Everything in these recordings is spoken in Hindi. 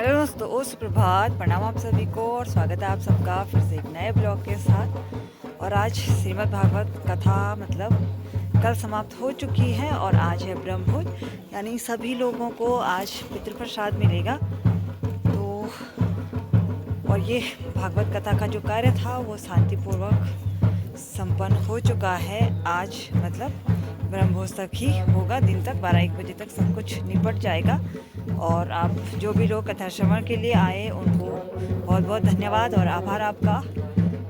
हेलो दोस्तों, सुप्रभात, प्रणाम आप सभी को और स्वागत है आप सबका फिर से एक नए ब्लॉग के साथ। और आज श्रीमद् भागवत कथा मतलब कल समाप्त हो चुकी है और आज है ब्रह्मभोज, यानी सभी लोगों को आज पितृप्रसाद मिलेगा। तो और ये भागवत कथा का जो कार्य था वो शांतिपूर्वक संपन्न हो चुका है। आज मतलब ब्रह्मभोज तक ही होगा, दिन तक 12-1 बजे तक सब कुछ निपट जाएगा। और आप जो भी लोग कथा श्रवण के लिए आए उनको बहुत बहुत धन्यवाद और आभार आपका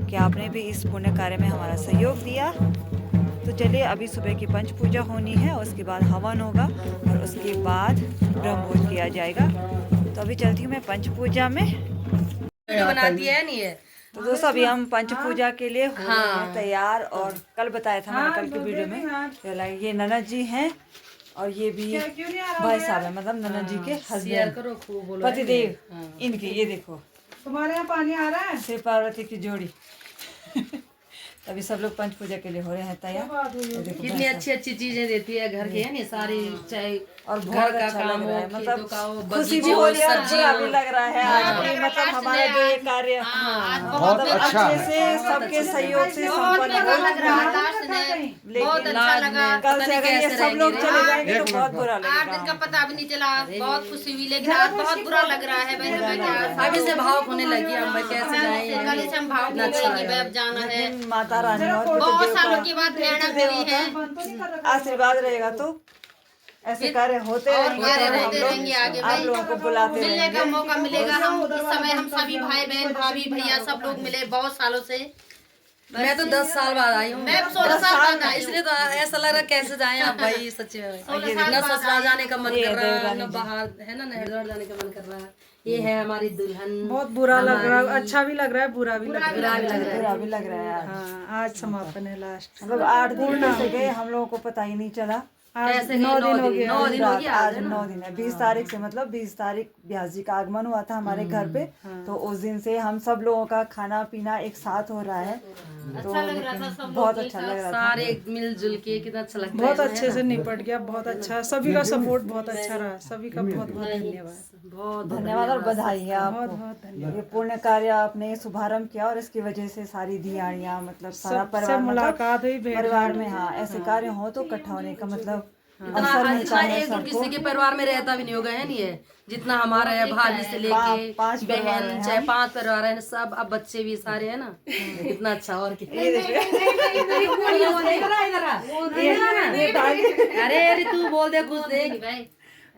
कि आपने भी इस पुण्य कार्य में हमारा सहयोग दिया। तो चलिए, अभी सुबह की पंच पूजा होनी है, उसके बाद हवन होगा और उसके बाद ब्रह्मभोज किया जाएगा। तो अभी चलती हूँ मैं पंच पूजा में। बनाती है नहीं है। तो दोस्तों, अभी हम पंच पूजा के लिए हो रहे हैं तैयार। और कल बताया था मैंने, कल की वीडियो में, ये ननद जी हैं और ये भी भाई साहब है, मतलब ननद जी के हस्बैंड पतिदेव इनके। ये देखो तुम्हारे यहाँ पानी आ रहा है। शिव पार्वती की जोड़ी। अभी सब लोग पंच पूजा के लिए हो रहे हैं तैयार। कितनी अच्छी अच्छी चीजें देती है घर की, है नहीं सारी, चाहे और घर बहुत का अच्छा काम लग रहा है, हो, मतलब खेतों का हो, खुशी भी बगीचे हो हो, रही है और सब्जी बुरा हो। भी लग रहा है आज भी, मतलब हमारा जो ये कार्य बहुत अच्छा अच्छे है। से सबके सहयोग से संपन्न हो रहा है। लेकिन कल से अगर ये सब लोग चले जाएंगे तो बहुत बुरा 8 दिन का लगेगा। पता भी नहीं चला, बहुत खुशी हुई, लेकिन आज बहुत बुरा लग रहा है भाई हमें। अभी से भाव होने लगी, हम भाई कैसे जाएं। कल से हम भाव नहीं कि भाई अब जाना है। लेकिन माता रानी और बहुत पितृदेव सालों के बाद प्रेरणा मिली है। का आशीर्वाद रहेगा तो ऐसे कार्य होते रहेंगे और हम होते रहेंगे आगे लोग आप भाई। लोगों को बुलाते मिलने का रहेंगे। मौका मिलेगा। हम इस समय हम सभी भाई बहन भाभी भैया सब लोग मिले बहुत सालों से। मैं तो 10 साल बाद आई हूँ, मैं 16 साल बाद आई हूँ। इसलिए तो ऐसा लग रहा कैसे जाए आप भाई, सच्ची में न ससुराल जाने का मन कर रहा है, न बाहर है ना हरिद्वार जाने का मन कर रहा है। ये है हमारी दुल्हन। बहुत बुरा लग रहा है, अच्छा भी लग रहा है, बुरा भी लग रहा है। बुरा भी लग रहा है यार। हाँ, आज समापन है लास्ट। मतलब 8 दिन कैसे गए हम लोगों को पता ही नहीं चला। कैसे 9 दिन हो गए। 9 दिन हो गया आज 9 दिन है। 20 तारीख से, मतलब 20 तारीख व्यास जी का आगमन हुआ था हमारे घर पे। तो उस दिन से हम सब लोगों का खाना पीना एक साथ हो रहा है। तो बहुत अच्छा लग रहा था। सारे मिलजुल के कितना अच्छा लगता है। बहुत अच्छे से निपट गया, बहुत अच्छा। सभी का सपोर्ट बहुत अच्छा रहा, सभी का बहुत बहुत धन्यवाद। बहुत धन्यवाद और बधाई है बहुत आपको। बहुत धन्यवाद। ये पुण्य कार्य आपने शुभारंभ किया और इसकी वजह से सारी दियाड़ियाँ, मतलब सारा सबसे परिवार, मुलाकात हुई, भेंट परिवार में। हाँ, ऐसे कार्य हो तो इकट्ठा होने का मतलब अवसर इतना मिलता है एक सबको। किसी के परिवार में रहता भी नहीं होगा, है नहीं है जितना हमारा है, भाभी से लेके पांच परिवार बहन, हैं, चाहे 5 परिवार है सब, अब बच्चे भी सारे है ना। कितना अच्छा। और अरे अरे तू बोल दे कुछ दे।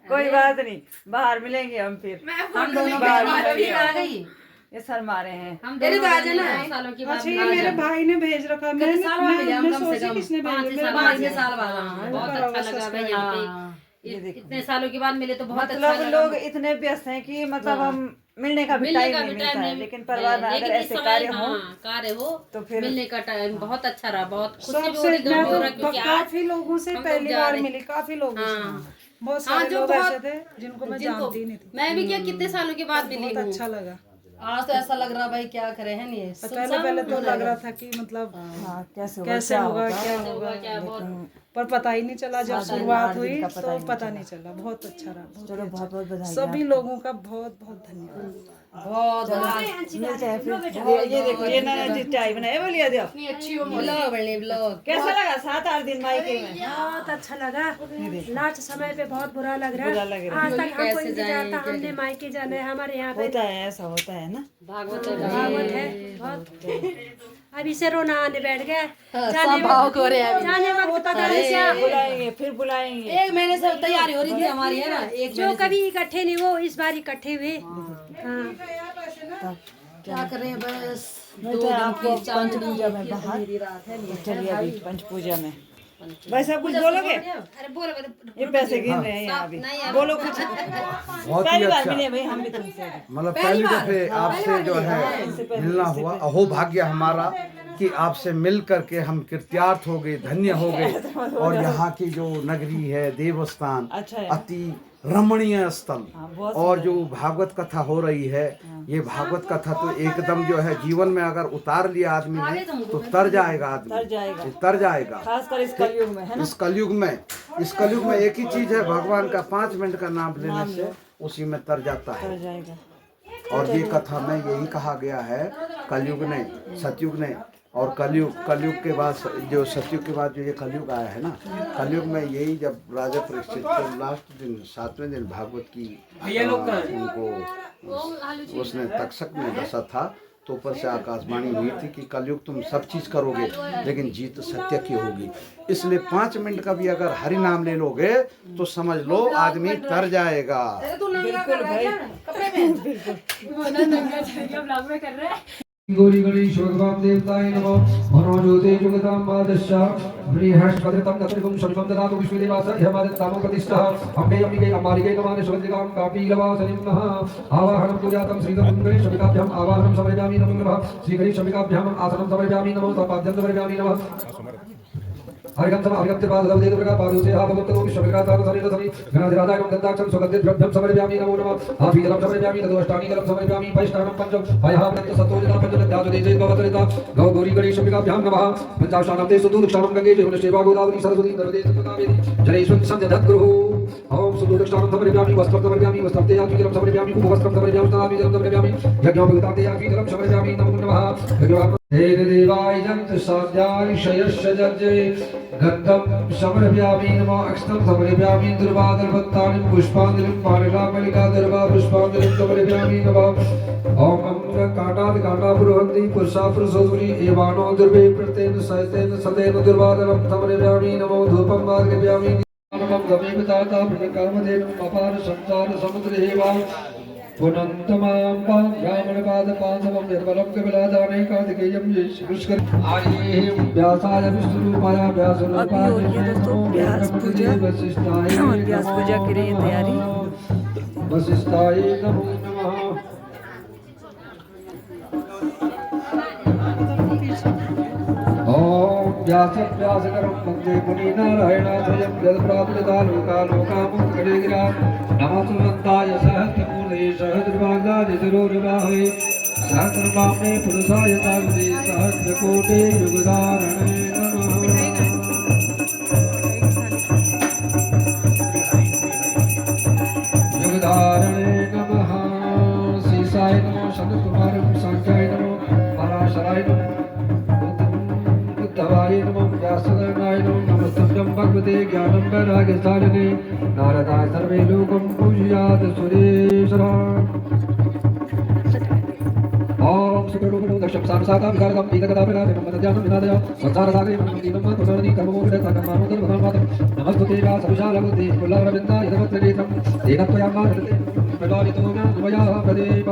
कोई बात नहीं, बाहर मिलेंगे हम फिर। हम दोनों बाहर बहन आ गई। ये सर मारे हैं। अरे तो आ जाना। सालों के बाद अच्छा, ये मेरे भाई ने भेज रखा। मैंने साल बाद मिले हम, मैं कम से सोची कम किसने भेजा, मेरे 5 साल बाद। बहुत अच्छा लगा भाई यहाँ पे। इतने सालों के बाद मिले तो बहुत अच्छा मतलब लगा। लोग इतने व्यस्त हैं कि मतलब हम मिलने का भी टाइम नहीं मिलता है। लेकिन परिवार में अगर ऐसे कार्य हो तो फिर मिलने का टाइम बहुत अच्छा रहा, बहुत खुशी भी हो सबसे रही, गम भी हो रहा, क्योंकि आज काफी लोगों से पहली बार मिली, काफी लोगों से। बहुत सारे जो लोग बहुत- ऐसे थे जिनको मैं जानती ही नहीं थी। मैं भी क्या कितने सालों के बाद मिली बहुत हूँ। अच्छा लगा। आज तो ऐसा लग रहा भाई क्या करे, है नहीं। पहले तो लग रहा था कि मतलब हाँ, कैसे होगा क्या होगा, क्या बहुत पर पता ही नहीं चला। जब शुरुआत हुई तो पता नहीं चला। बहुत अच्छा रहा। चलो, बहुत बहुत बधाई। सभी लोगों का बहुत बहुत धन्यवाद। बहुत मिलते हैं फिर। ये देखो, ये ननद जी चाय बनाए, बोलिए दियो। ब्लॉग बने ब्लॉग। कैसा लगा 7-8 दिन मायके में? बहुत अच्छा लगा। लास्ट समय पे बहुत बुरा लग रहा बुरा है। लग रहा है। आज तक हमको इंतजार था, हमने मायके जाना है। हमारे यहाँ पे होता है, ऐसा होता है ना। भागवत भागवत है बहुत। अभी से रोना आने बैठ गया। सब भाव को रहे हैं। जाने वक्त पता नहीं क्या, बुलाएंगे, फिर बुलाएंगे। 1 महीने से तैयारी हो रही थी हमारी, है ना। एक जो कभी इकट्ठे नहीं वो इस बार इकट्ठे हुए। हाँ, क्या करें, बस मिलते हैं आपको पंच पूजा में बाहर। तो चलिए अभी पंच पूजा में भाई साहब कुछ बोलोगे? अरे बोलो ये पैसे गिन रहे हैं यहाँ अभी, बोलो कुछ। बहुत ही पहली बार अच्छा। मिले भाई हम भी तुमसे। मतलब पहली दफे आपसे जो है मिलना हुआ। अहो भाग्य हमारा कि आपसे मिल करके हम कृत्यार्थ हो गए, धन्य हो गए। और यहाँ की जो नगरी है, देवस्थान, अच्छा है। अति रमणीय स्थल। बहुत और जो भागवत कथा हो रही है, ये भागवत कथा तो एकदम जो है जीवन में अगर उतार लिया आदमी ने तो तर जाएगा आदमी, तर जाएगा। तर जाएगा। खासकर इस कलयुग में, है ना। इस कलयुग में एक ही चीज है, भगवान का 5 मिनट का नाम लेने से उसी में तर जाता है। हो जाएगा। और ये कथा में यही कहा गया है, कलयुग नहीं, सतयुग नहीं, और कलयुग के बाद जो सतयुग के बाद जो ये कलयुग आया है ना, कलयुग में यही जब राजा परीक्षित को लास्ट दिन 7वें दिन भागवत की उनको उसने तक्षक में डसा था, तो ऊपर से आकाशवाणी हुई थी कि कलयुग तुम सब चीज़ करोगे लेकिन जीत सत्य की होगी। इसलिए 5 मिनट का भी अगर हरि नाम ले लोगे तो समझ लो आदमी तर जाएगा। बिल्कुल भाई, गौरी गणेश भगवान देवताय नमः। मनोज्योते जुगतां बादश्च बृहस्पतितं तत्रिगुं शमितं ददातु विश्वदेवासह्यमादित्तामो प्रतिष्ठः। अम्बे अम्बिके अम्बालिके नमामि सुगन्धिकां कापीलवासनिं नमः। आवाहनं पूजातं श्रीगणेश गणेशमिकाभ्याम् आवाहनं समर्पयामि नमो नमः। श्रीगणेशमिकाभ्याम् आसनं समर्पयामि नमो तपाद्यं समर्पयामि नमः। अर्घं अर्घं पाददेव प्रकार पादोसे हाभवत्तो विश्वविक्रातां समेत समी गणाधिराजायं दत्ताक्षं सुगन्धिद्रव्यं समर्पयामि नमो नमः। आभीजलं समर्पयामि तदोष्टानि जलं समर्पयामि पयष्टानं पंचम पयहावनं सत्तोजिता पंचदध्याजदेजे भवतरिता गौ गौरी गणेशमिकाभ्यां नमः। पंचाशानं ते सुदुक्षानं गंगे जमुनेश्वा गोदावरी सरस्वती नर्मदे सप्तकावेरी जलेष्वं संध्यधद्गुरुः। ओम सुदुक्षानं समर्पयामि वस्त्रं समर्पयामि वस्त्रं ते आभीजलं समर्पयामि उपवस्त्रं समर्पयामि तदाभीजलं समर्पयामि यज्ञोपवीतां ते आभीजलं समर्पयामि नमो नमः। देवाय जंत साध्याय शयस्य जज्जे गन्धं समर्पयामि नमः। अक्षतं समर्पयामि दुर्वादलपत्राणि पुष्पाञ्जलिं पाणिग्रामलिका दुर्वा पुष्पाञ्जलिं समर्पयामि नमः। ओम काटाद काटा पुरोहन्ति पुरुषा पुरुषोसुरी एवानो दुर्वे प्रतेन सहितेन सतेन दुर्वादलं समर्पयामि नमो धूपं वार्पयामि नमः। गमेव ताता प्रणकामदेव अपार संसार समुद्रे वा पुनन्तमां ब्राह्मणपादपादवं निर्मलं कपिलादाने कार्तिकेयं पुष्कर आर्यें व्यासाय विष्णुरूपाय व्यासरूपाय अभी हो रही है दोस्तों व्यास पूजा, और व्यास पूजा के लिए तैयारी। वसिष्ठाय नमो नमः। ओम व्यासकरं वन्दे मुनिनारायणाथयं यत्प्राप्तदा लोकामुक्तकलेगिरा नमस्तुवन्ताय सहस्रमूर्धये सहस्रभागाय शिरोरुबाहे सहस्रनाम्ने पुरुषाय तावदे सहस्रकोटे युगधारणे नमः। युगधारणे नमः। सीसाय नमः। शतकुमारं सांख्याय नमः। पराशराय नमः। बुद्धवाय नमः। व्यासनाय नमः। नमस्तुभ्यं भगवते ज्ञानं वैराग्यस्थालिने नारदाय सर्वे लोकं पूजयात् सुरेश्वरः। ओम सुखरूपो दक्षं सामसातां विकारतं ईदकदा प्रकाशं मनध्यानं विनादया संसारसागरे मननं दीनं मातुसरणी कर्ममोक्षकाममानोदर भगवान् नमस्ते व्यासविशालबुद्धि कुलरविन्दाय नमस्तेतं एकत्वयां मानते प्रलालितो ज्ञानमया प्रदीप।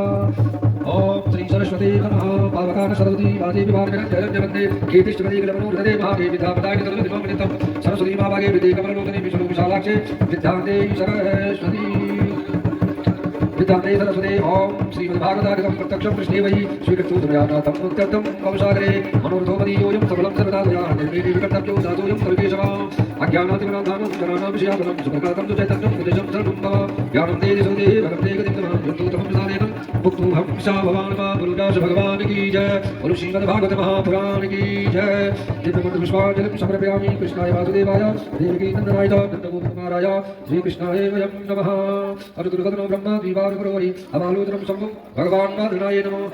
ओम श्री सरस्वती नमः। पावकान सरस्वती वादी विभागं जयन्ते कीर्तिष्टपदी गलमनोहृदे महादेवी विद्यापदाय तरुणिमं सरस्वती माभागे विद्येकमलोचने विष्णु विशालाक्षे विद्यान्ते सरस्वती विद्यान्ते सरस्वती। ओम श्रीमद्भागवतागतं प्रत्यक्षं कृष्णे वै श्रीकृष्णोदयानाथं उत्कर्तं कौशागरे मनोरथोपदीयोऽयं सबलं सर्वदा दया निर्वेदी विकर्तव्यो दातोऽयं सर्वेषाम् अज्ञानातिमनाधानं जनानां विषयापनं सुप्रकातं तु चैतन्यं प्रदेशं सर्वं मम ज्ञानं देहि सुदेहि भगवते गतिं युक्तोतमं प्रसादेनं मुक्तोऽहं सा भवान् मा गुरुदास भगवान् की जय। बोलो श्रीमद्भागवत महापुराण की जय। दिव्यमंत्र पुष्पांजलिं समर्पयामि कृष्णाय वासुदेवाय देवकी नंदनाय च नन्दगोपकुमाराय श्रीकृष्णाय वयं नमः। अनुगुरुगतनो ब्रह्मा द्विवारगुरोरि अमालोचनं शम्भुं भगवान् माधुनाय नमः।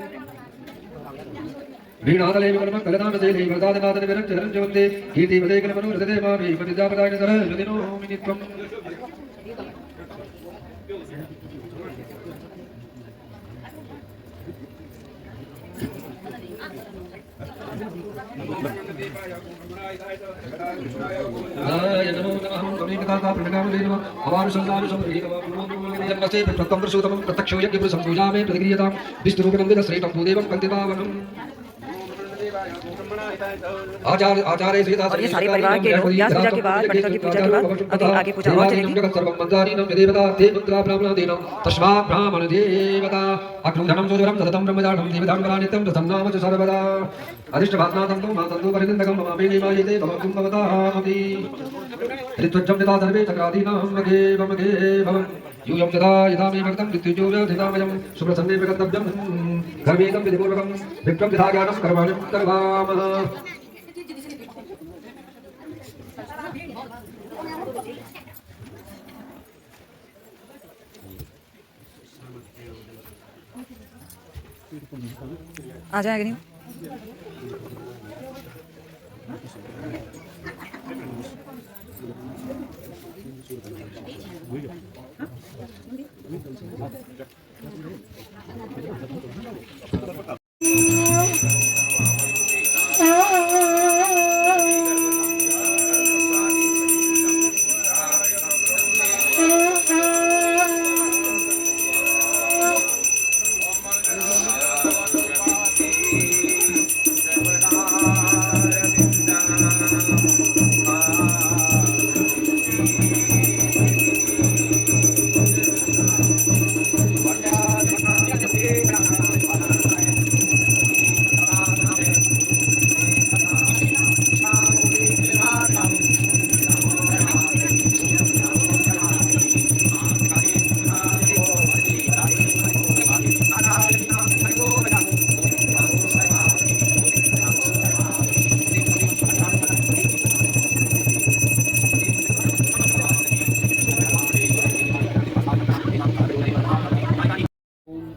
वीणादले विमलमं कलदानशैले वरदाननादन विरञ्जहरञ्च वन्दे कीर्तिपदे कलमनोहृदे मामे पतिदापदाय सरस्वती नमामि नित्यम्। नमो नमः। कविकथा प्रणकामदे नमः। अवार संसार समृद्धि जन्मसे प्रथम पुरुषोत्तमं प्रत्यक्षो यज्ञपुरुषं पूजामे प्रतिक्रियतां विष्णुरूपं विदश्रेष्ठं भूदेवं कल्पितावनम्। आचार्य श्रीदास और ये सारे परिवार के लोग व्यास पूजा के बाद पंडितों की पूजा के बाद अभी आगे पूजा और चलेगी। सर्वं मंदारीनं देवता ते पुत्रा ब्राह्मणादीनं तस्मात् ब्राह्मण देवता अग्नुधनं सूर्यं सततं ब्रह्मजानं देवतां कलानित्यं ततं नाम च सर्वदा अधिष्ठभात्नातं तो मातन्तो परिनिन्दकं ममापि निमायते भवन्तुं भवतामपि ऋत्वज्जं यदा सर्वे चक्रादीनां मगे भवन् यूयं यदा यदा मे भक्तं मृत्युजो व्यथितामयं सुप्रसन्ने प्रकर्तव्यं कर्मेकं विधिपूर्वकं विप्रं यथा ज्ञानं कर्माणि कर्वामः। आ जाएगा नहीं?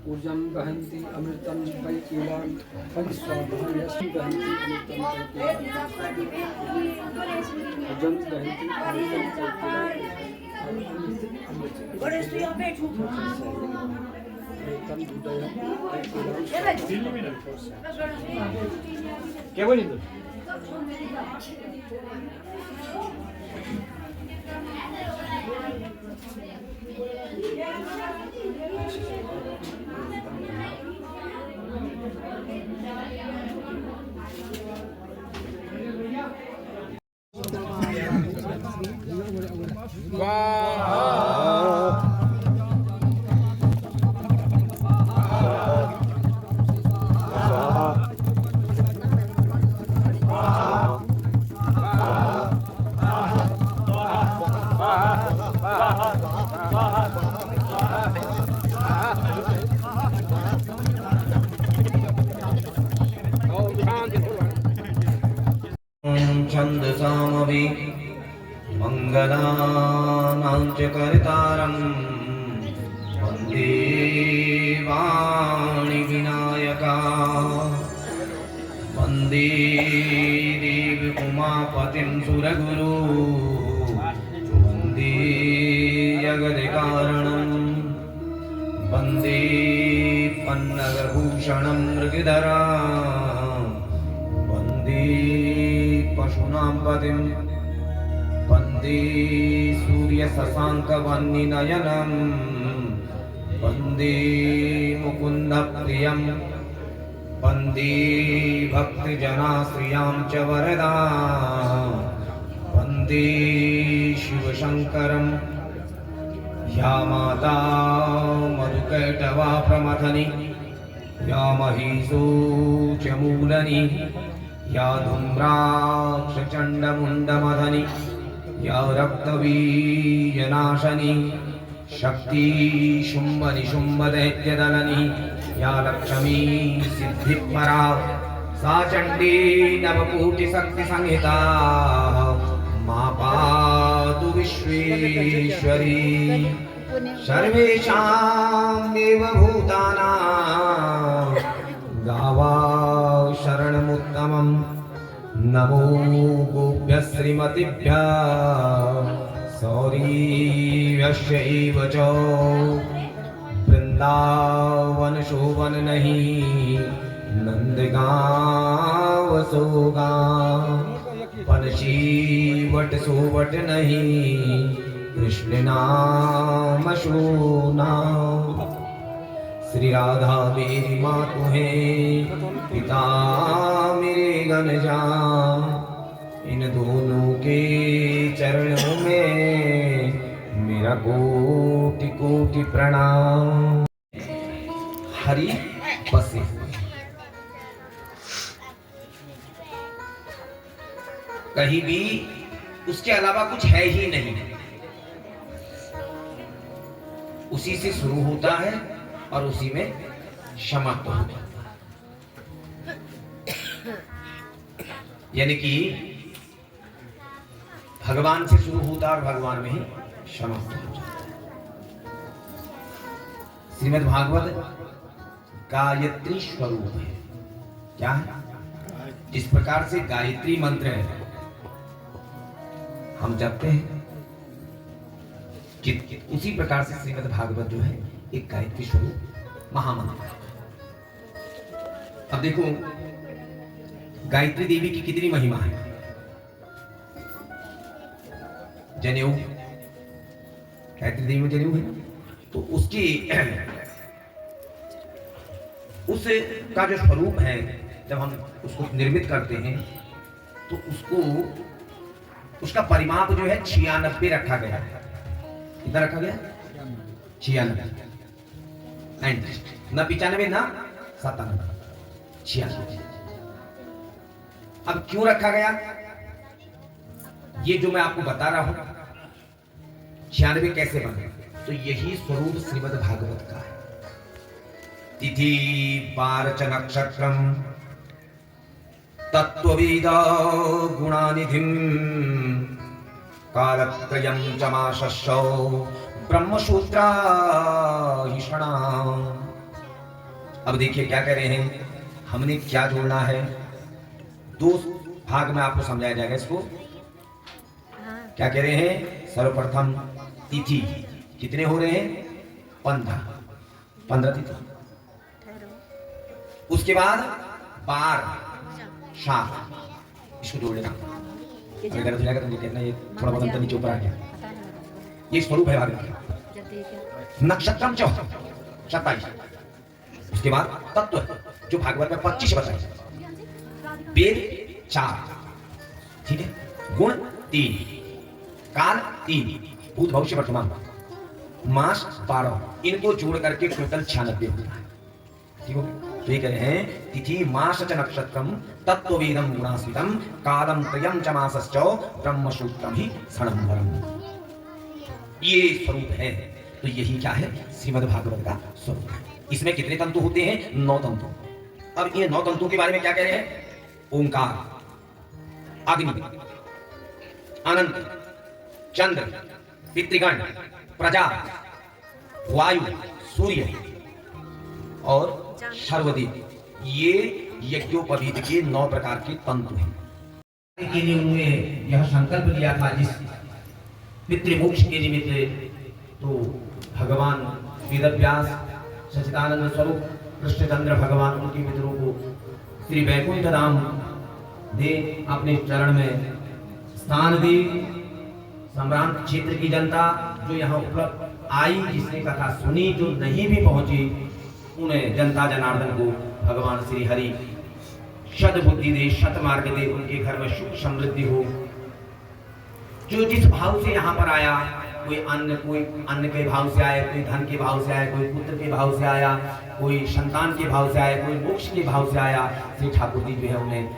ऊर्जं वहन्ति अमृतं वै कीलां परिस्वाभायस्ति वहन्ति अमृतं वै कीलां ऊर्जं वहन्ति अमृतं वै कीलां क्या बोली छन्दसामपि मङ्गलानां च कर्तारं वन्दे वाणिविनायका वन्दे देवी उमापतिं सुरगुरु वन्दे जगत्कारणं वन्दे पन्नगभूषणं मृगधरा वन्दे पशूनां पतिं वन्दे सूर्यशशाङ्कवह्निनयनं वन्दे मुकुन्दप्रियं वन्दे भक्तजनाश्रियां च वरदा वन्दे शिवशङ्करं या माता मधुकैटवा प्रमथनि या महिषूचमूलनि या धूम्राक्षचण्डमुण्डमथनि या रक्तबीजनाशनि शक्ति शुम्भनिशुम्भदैत्यदलनि या लक्ष्मी सिद्धिपरा सा चण्डी नवकोटिशक्तिसंहिता मा पातु विश्वेश्वरी सर्वेषां देवभूतानां गावा शरणमुत्तमं नमो गोभ्यः श्रीमतिभ्यः सौरीभ्यश्चैव च वृन्दावन शोभन नहीं नंदगांव सोगा पनशी वट सोवट नहीं कृष्ण नाम शोना श्री राधा मेरी माँ तुम्हें पिता मेरे घनश्याम इन दोनों के चरणों में मेरा कोटि कोटि प्रणाम। हरि बसे कहीं भी उसके अलावा कुछ है ही नहीं, उसी से शुरू होता है और उसी में समाप्त होता है। यानी कि भगवान से शुरू होता है और भगवान में ही समाप्त हो जाता है। श्रीमद् भागवत गायत्री स्वरूप है। क्या है? जिस प्रकार से गायत्री मंत्र है हम जपते हैं, उसी प्रकार से श्रीमद् भागवत जो है एक गायत्री स्वरूप महामंत्र है। अब देखो गायत्री देवी की कितनी महिमा है। जनेऊ, गायत्री देवी में जनेऊ है, तो उसकी उसका जो स्वरूप है, जब हम उसको निर्मित करते हैं तो उसका परिमाप जो है 96 रखा गया है। कितना रखा गया? 96, न 95 ना 97, 96। अब क्यों रखा गया? ये जो मैं आपको बता रहा हूं 96 कैसे बने, तो यही स्वरूप श्रीमद् भागवत का है। तिथि पारच नक्षत्रम तत्ववेद गुणानिधिम कालत्रयं च मासस्सौ ब्रह्मसूत्रा हिषणा। अब देखिए क्या कह रहे हैं, हमने क्या जोड़ना है। दो भाग में आपको समझाया जाएगा इसको। क्या कह रहे हैं? सर्वप्रथम तिथि कितने हो रहे हैं? 15 तिथि। उसके बाद बार 7, इसको जोड़ लेना। अगर तो जाएगा तो कहना ये थोड़ा बहुत अंतर नीचे ऊपर आ गया। ये स्वरूप है भागवत। नक्षत्रम 27, उसके बाद तत्व जो भागवत में 25 बताए, वेद 4, ठीक है, गुण 3, काल 3, भूत भविष्य वर्तमान, मास 12, इनको जोड़ करके टोटल 96 होता है। ठीक हो? तो ये कह रहे हैं तिथि मास च नक्षत्रम तत्ववेदम गुणास्मितम कालम त्रयम च मासश्च ब्रह्मसूत्रम ही सणंबरम। ये स्वरूप है। तो यही क्या है? श्रीमद् भागवत का स्वरूप है। इसमें कितने तंतु होते हैं? 9 तंतु। अब ये 9 तंतु के बारे में क्या कह रहे हैं? ओंकार, अग्नि, अनंत, चंद्र, पितृगण, प्रजा, वायु, सूर्य और सर्वदेव, ये यज्ञोपवीत के 9 प्रकार के तंतु हैं। के लिए उन्होंने यह संकल्प लिया था जिस पितृमोक्ष के निमित्त, तो भगवान वेदव्यास सच्चिदानंद स्वरूप कृष्णचंद्र भगवान उनके मित्रों को श्री वैकुंठ धाम दे, अपने चरण में स्थान दे। सम्रांत क्षेत्र की जनता जो यहाँ उपलब्ध आई, जिसने कथा सुनी, जो नहीं भी पहुंची, उन्हें जनता जनार्दन को भगवान श्री हरि शत बुद्धि दे, शत मार्ग दे, उनके घर में सुख समृद्धि हो। जो जिस भाव से यहाँ पर आया, कोई अन्न के भाव से आया, कोई धन के भाव से आया, कोई पुत्र के भाव से आया, कोई संतान के भाव से आया, कोई मोक्ष के भाव से आया, श्री ठाकुर जी जो है उन्हें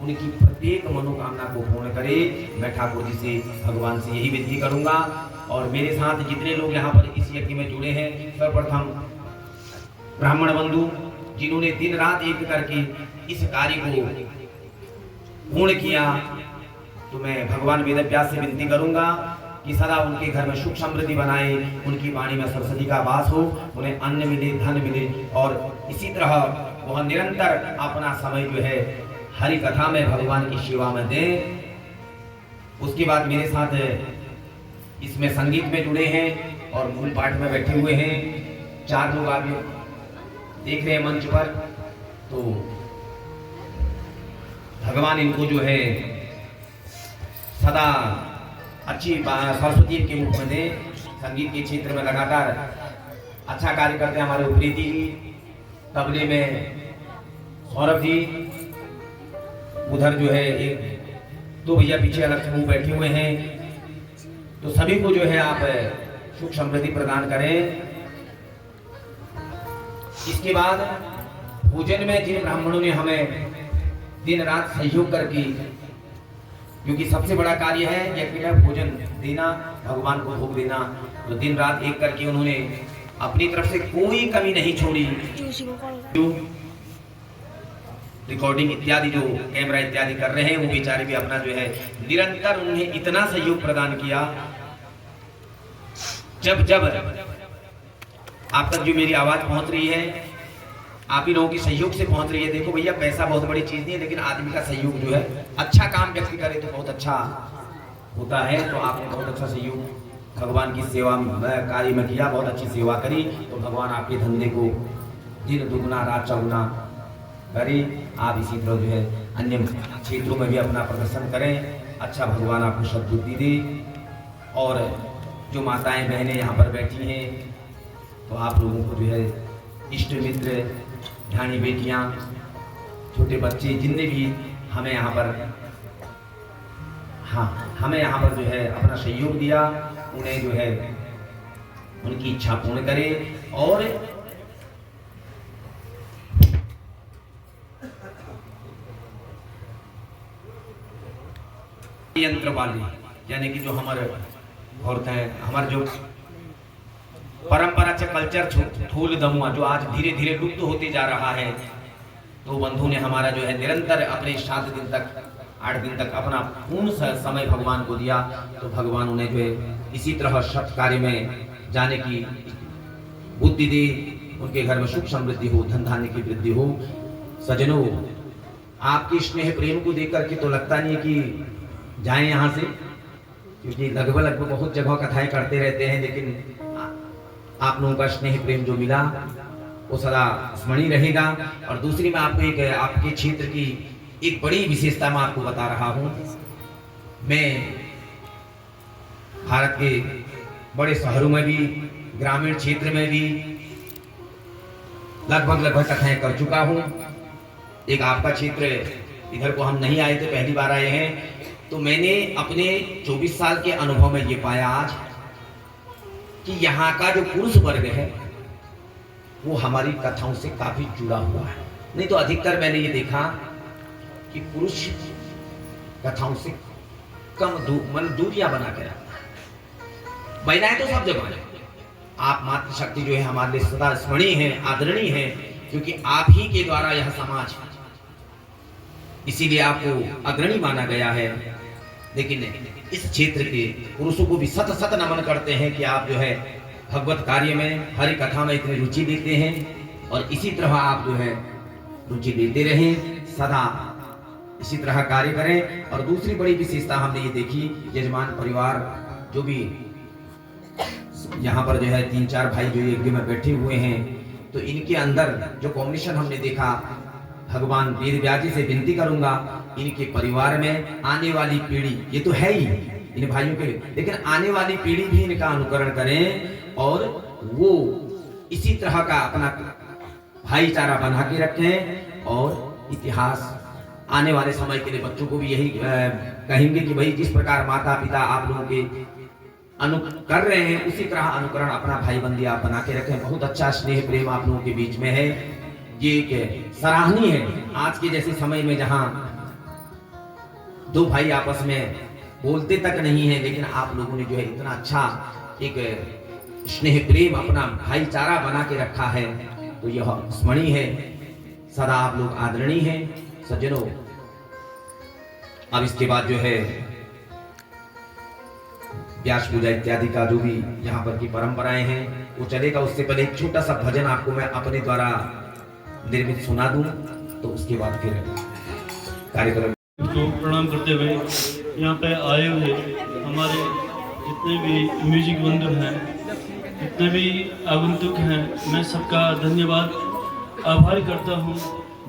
उनकी प्रत्येक मनोकामना को पूर्ण करे। मैं ठाकुर जी से, भगवान से यही विनती करूंगा। और मेरे साथ जितने लोग यहाँ पर इस यज्ञ में जुड़े हैं, सर्वप्रथम ब्राह्मण बंधु जिन्होंने दिन रात एक करके इस कार्य को पूर्ण किया, तो मैं भगवान वेदव्यास से विनती करूंगा कि सदा उनके घर में सुख समृद्धि बनाए, उनकी वाणी में सरस्वती का वास हो, उन्हें अन्न मिले, धन मिले, और इसी तरह वह निरंतर अपना समय जो है हरि कथा में, भगवान की सेवा में दें। उसके बाद मेरे साथ इसमें संगीत में जुड़े हैं और मूल पाठ में बैठे हुए हैं 4 लोग आप देख रहे हैं मंच पर। तो भगवान इनको जो है सदा अच्छी सरस्वती के मुख में दे। संगीत के क्षेत्र में लगातार अच्छा कार्य करते हैं हमारे उप्रीति जी, तबले में सौरभ जी, उधर जो है एक 2 भैया पीछे अलग से बैठे हुए हैं। तो सभी को जो है आप सुख समृद्धि प्रदान करें। इसके बाद भोजन में जिन ब्राह्मणों ने हमें दिन रात सहयोग करके, क्योंकि सबसे बड़ा कार्य है यज्ञ में भोजन देना, भगवान को भोग देना, तो दिन रात एक करके उन्होंने अपनी तरफ से कोई कमी नहीं छोड़ी। जो रिकॉर्डिंग इत्यादि जो कैमरा इत्यादि कर रहे हैं, वो बेचारे भी अपना जो है निरंतर उन्हें इतना सहयोग प्रदान किया। जब जब आप तक जो मेरी आवाज पहुंच रही है, आप ही लोगों की सहयोग से पहुंच रही है। देखो भैया, पैसा बहुत बड़ी चीज नहीं है, लेकिन आदमी का सहयोग जो है, अच्छा काम व्यक्ति करे तो बहुत अच्छा होता है। तो आपने बहुत अच्छा सहयोग भगवान की सेवा में कार्य में किया, बहुत अच्छी सेवा करी, तो भगवान आपके धंधे को दिन दुगुना रात चौगुना करे। आप इसी तरह जो है अन्य क्षेत्रों में भी अपना प्रदर्शन करें। अच्छा भगवान आपको सद्बुद्धि दे। और जो माताएं बहनें यहाँ पर बैठी हैं, तो आप लोगों को जो है इष्ट मित्र, ध्यानी बेटियाँ, छोटे बच्चे, जितने भी हमें यहाँ पर हमें यहाँ पर जो है अपना सहयोग दिया, उन्हें जो है उनकी इच्छा पूर्ण करे। और यंत्र वाले, यानी कि जो हमारे औरतें, हमारे जो परंपरा से कल्चर थूल दमुआ जो आज धीरे धीरे लुप्त होते जा रहा है, तो बंधु ने हमारा जो है निरंतर अपने 7 दिन तक 8 दिन तक अपना पूर्ण समय भगवान को दिया। तो भगवान उन्हें जो है इसी तरह सत्य कार्य में जाने की बुद्धि दे, उनके घर में सुख समृद्धि हो, धन धान्य की वृद्धि हो। सजनों, आपके स्नेह प्रेम को देख करके तो लगता नहीं है कि जाएं यहाँ से, क्योंकि लगभग बहुत जगह कथाएं करते रहते हैं, लेकिन आप लोगों का स्नेह प्रेम जो मिला वो सदा स्मरणीय रहेगा। और दूसरी मैं आपको एक आपके क्षेत्र की एक बड़ी विशेषता मैं आपको बता रहा हूँ। मैं भारत के बड़े शहरों में भी, ग्रामीण क्षेत्र में भी लगभग कथाएं कर चुका हूँ। एक आपका क्षेत्र, इधर को हम नहीं आए थे, पहली बार आए हैं। तो मैंने अपने 24 साल के अनुभव में ये पाया आज कि यहाँ का जो पुरुष वर्ग है वो हमारी कथाओं से काफी जुड़ा हुआ है। नहीं तो अधिकतर मैंने ये देखा कि पुरुष कथाओं से कम दूरियां बना के रखता है। महिलाएं तो सब जगह है। आप मातृशक्ति जो है हमारे लिए सदा स्मरणीय है, आदरणीय है, क्योंकि आप ही के द्वारा यह समाज, इसीलिए आपको अग्रणी माना गया है। लेकिन इस क्षेत्र के पुरुषों को भी सत नमन करते हैं कि आप जो है भगवत कार्य में, हरि कथा में इतनी रुचि देते हैं, और इसी तरह आप जो है रुचि देते रहें, सदा इसी तरह कार्य करें। और दूसरी बड़ी विशेषता हमने ये देखी, यजमान परिवार जो भी यहाँ पर जो है 3-4 भाई जो यज्ञ में बैठे हुए हैं, तो इनके अंदर जो कॉम्बिनेशन हमने देखा, भगवान वेद व्यास जी से विनती करूंगा, इनके परिवार में आने वाली पीढ़ी, ये तो है ही इन भाइयों के लिए, लेकिन आने वाली पीढ़ी भी इनका अनुकरण करें और वो इसी तरह का अपना भाईचारा बना के रखें। और इतिहास आने वाले समय के लिए बच्चों को भी यही कहेंगे कि भाई जिस प्रकार माता पिता आप लोगों के कर रहे हैं, उसी तरह अनुकरण अपना भाई बंदी आप बना के रखें। बहुत अच्छा स्नेह प्रेम आप लोगों के बीच में है, ये एक सराहनीय है। आज के जैसे समय में जहां 2 भाई आपस में बोलते तक नहीं है, लेकिन आप लोगों ने जो है इतना अच्छा एक स्नेह प्रेम अपना भाईचारा बना के रखा है, तो यह स्मरणीय है। सदा आप लोग आदरणीय हैं सज्जनों। अब इसके बाद जो है व्यास पूजा इत्यादि का जो भी यहाँ पर की परंपराएं हैं वो चलेगा। उससे पहले एक छोटा सा भजन आपको मैं अपने द्वारा निर्मित सुना दूं, तो उसके बाद फिर कार्यक्रम को प्रणाम करते हुए यहाँ पे आए हुए हमारे जितने भी म्यूजिक बंधु हैं, जितने भी आगंतुक हैं, मैं सबका धन्यवाद आभार करता हूँ।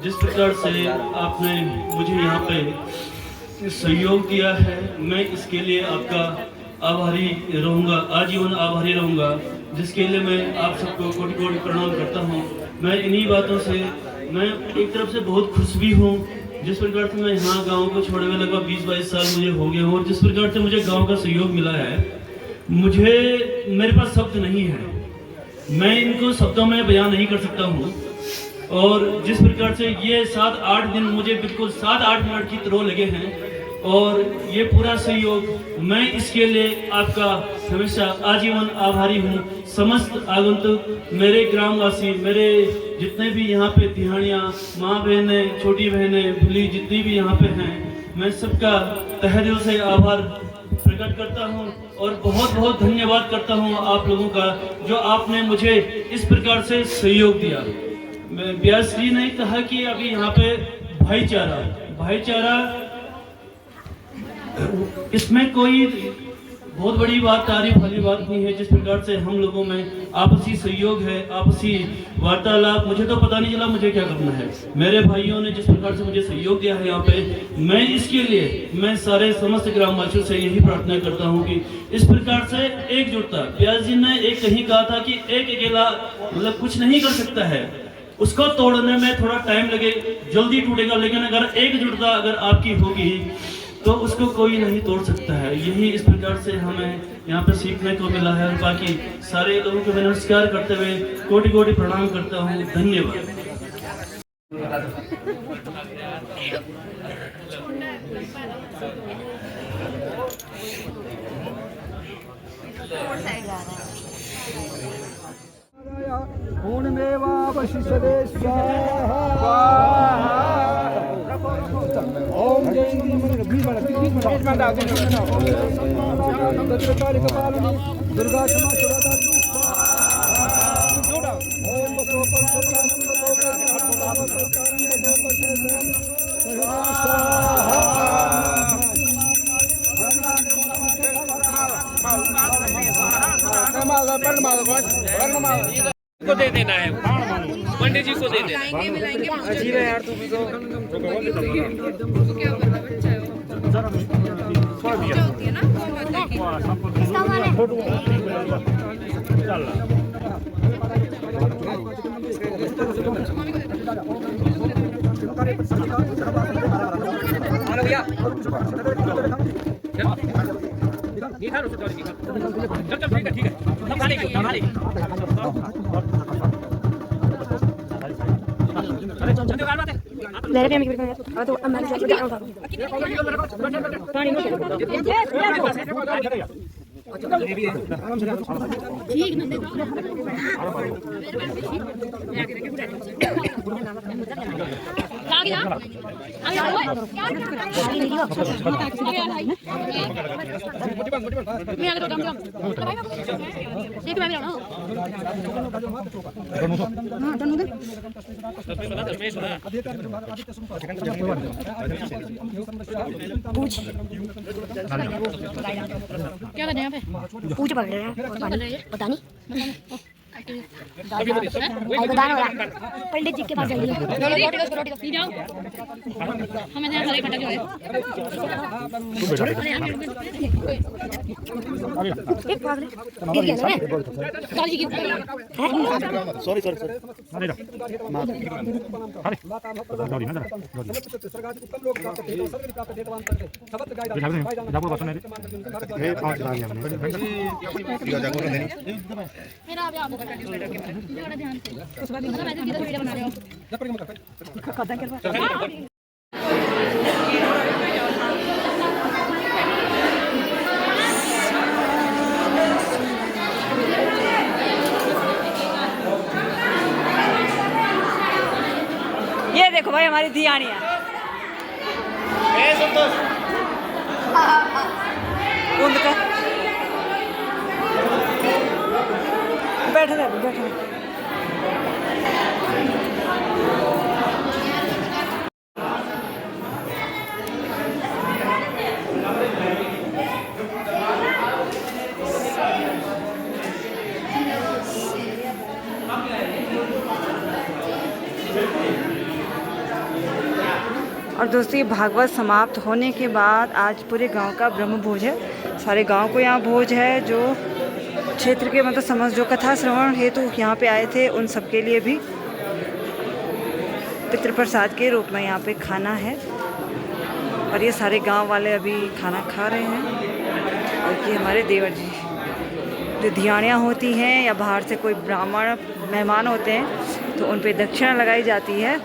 जिस प्रकार से आपने मुझे यहाँ पे सहयोग दिया है, मैं इसके लिए आपका आभारी रहूँगा, आजीवन आभारी रहूँगा, जिसके लिए मैं आप सबको कोटि कोटि प्रणाम करता हूँ। मैं इन्हीं बातों से मैं एक तरफ से बहुत खुश भी हूँ, जिस प्रकार से मैं यहाँ गांव को छोड़े हुए लगभग 20-22 साल मुझे हो गए हैं, और जिस प्रकार से मुझे गांव का सहयोग मिला है, मेरे पास शब्द नहीं है, मैं इनको शब्दों में बयान नहीं कर सकता हूँ। और जिस प्रकार से ये 7-8 दिन मुझे बिल्कुल 7-8 मिनट की तरह लगे हैं, और ये पूरा सहयोग, मैं इसके लिए आपका हमेशा आजीवन आभारी हूँ। समस्त आगंतुक, मेरे ग्रामवासी, मेरे जितने भी यहाँ पे तिहानियाँ, माँ बहनें, छोटी बहनें, भूली जितनी भी यहाँ पे हैं, मैं सबका तहे दिल से आभार प्रकट करता हूँ और बहुत बहुत धन्यवाद करता हूँ आप लोगों का, जो आपने मुझे इस प्रकार से सहयोग दिया। व्यास जी ने कहा कि अभी यहाँ पे भाईचारा इसमें कोई बहुत बड़ी बात, तारीफ वाली बात नहीं है। जिस प्रकार से हम लोगों में आपसी सहयोग है, आपसी वार्तालाप, मुझे तो पता नहीं चला मुझे क्या करना है। मेरे भाइयों ने जिस प्रकार से मुझे सहयोग दिया है यहाँ पे, मैं इसके लिए मैं सारे समस्त ग्रामवासियों से यही प्रार्थना करता हूँ कि इस प्रकार से एकजुटता, व्यास जी ने एक कहीं कहा था कि एक अकेला मतलब कुछ नहीं कर सकता है, उसको तोड़ने में थोड़ा टाइम लगे, जल्दी टूटेगा, लेकिन अगर एकजुटता अगर आपकी होगी तो उसको कोई नहीं तोड़ सकता है। यही इस प्रकार से हमें यहाँ पे सीखने को मिला है। और बाकी सारे लोगों को मैं नमस्कार करते हुए कोटि कोटि प्रणाम करता हूँ। धन्यवाद। पूर्णमेवावशिष्यते स्वाहा। ओम जय दुर्गा को दे देना है, पंडित जी को दे देना। अजीब है यार, तू भी तो ठीक है, क्या कर रहे हैं यहाँ पे? पूछ पकड़ रहे हैं, पता नहीं। दान हो रहा है। पंडित जी के पास जाइए। रोटी जाओ। हमें यहाँ सारे खटक गए। एक भाग ले। गिर गया ना? काली जी की। सॉरी मेरा ध्यान से वीडियो बना रहे हो। ये देखो भाई हमारी धियानिया बैठे बैठे। और दोस्तों ये भागवत समाप्त होने के बाद आज पूरे गांव का ब्रह्म भोज है। सारे गांव को यहाँ भोज है। जो क्षेत्र के मतलब समझ जो कथा श्रवण हेतु यहाँ पे आए थे उन सब के लिए भी पितृप्रसाद के रूप में यहाँ पे खाना है। और ये सारे गांव वाले अभी खाना खा रहे हैं। और ये हमारे देवर जी, जो धियानियाँ होती हैं या बाहर से कोई ब्राह्मण मेहमान होते हैं तो उन पे दक्षिणा लगाई जाती है।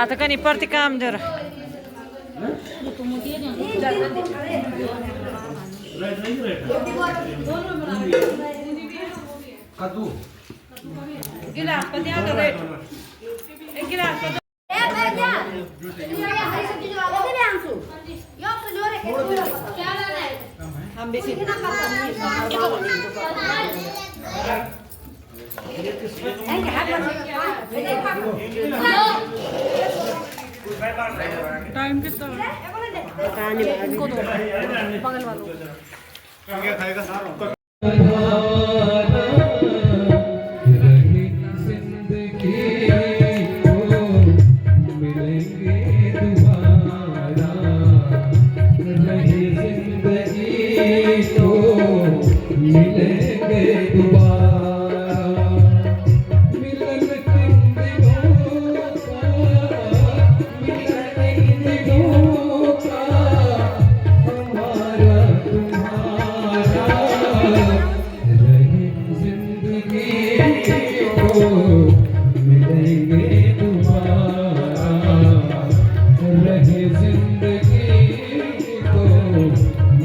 आता का नहीं पड़ती काम जरा कद्दू गिलास पर ध्यान दो रेट एक गिलास पर हम भी टाइम कितना बगल वालों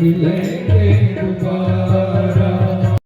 मिलेंगे दोबारा